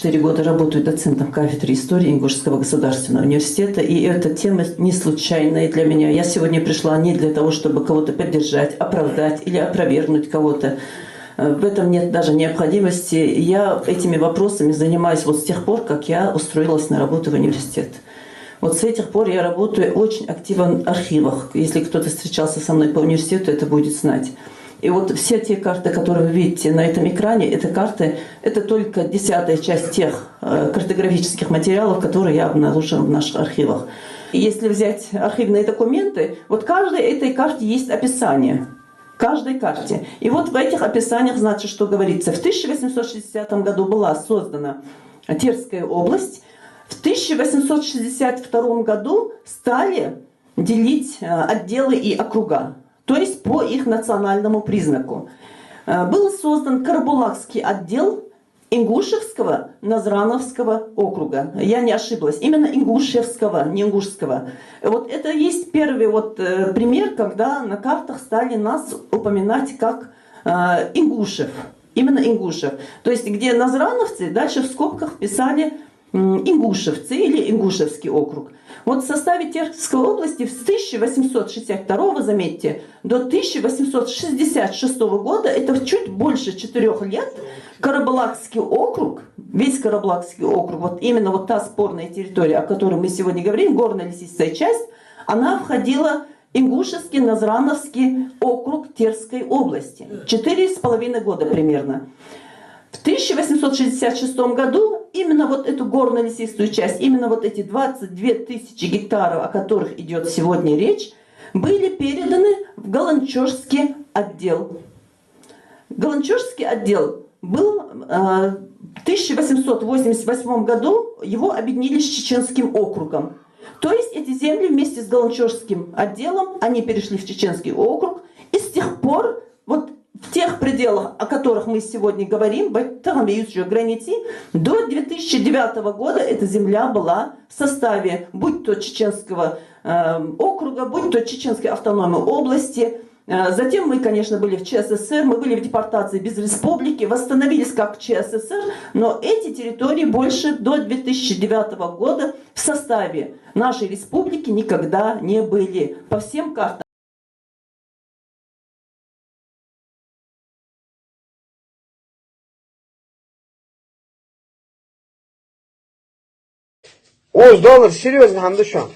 24 года работаю доцентом кафедры истории Ингушского государственного университета, и эта тема не случайная для меня. Я сегодня пришла не для того, чтобы кого-то поддержать, оправдать или опровергнуть кого-то. В этом нет даже необходимости. Я этими вопросами занимаюсь вот с тех пор, как я устроилась на работу в университет. Вот с этих пор я работаю очень активно в архивах. Если кто-то встречался со мной по университету, это будет знать. И вот все те карты, которые вы видите на этом экране, это карты, это только 10-я часть тех картографических материалов, которые я обнаружила в наших архивах. И если взять архивные документы, вот каждой этой карте есть описание. Каждой карте. И вот в этих описаниях, значит, что говорится. В 1860 году была создана Терская область. В 1862 году стали делить отделы и округа. То есть по их национальному признаку. Был создан Карабулакский отдел Ингушевского Назрановского округа. Я не ошиблась. Именно Ингушевского, не Ингушского. Вот это есть первый вот пример, когда на картах стали нас упоминать как Ингушев. Именно Ингушев. То есть где назрановцы дальше в скобках писали Ингушевцы или Ингушевский округ. Вот в составе Терской области с 1862, заметьте, до 1866 года, это чуть больше 4 лет, Карабулакский округ, весь Карабулакский округ, вот именно вот та спорная территория, о которой мы сегодня говорим, горно-лесистая часть, она входила в Ингушевский Назрановский округ Терской области. 4,5 года примерно. В 1866 году именно вот эту горно-лесистую часть, именно вот эти 22 тысячи гектаров, о которых идет сегодня речь, были переданы в Галанчожский отдел. Галанчожский отдел был в 1888 году, его объединили с Чеченским округом. То есть эти земли вместе с Галанчожским отделом, они перешли в Чеченский округ, и с тех пор вот в тех пределах, о которых мы сегодня говорим, в границе, до 2009 года эта земля была в составе, будь то Чеченского округа, будь то Чеченской автономной области. Затем мы, конечно, были в ЧССР, мы были в депортации без республики, восстановились как ЧССР, но эти территории больше до 2009 года в составе нашей республики никогда не были. По всем картам. $10 серьезно, Хамдушан.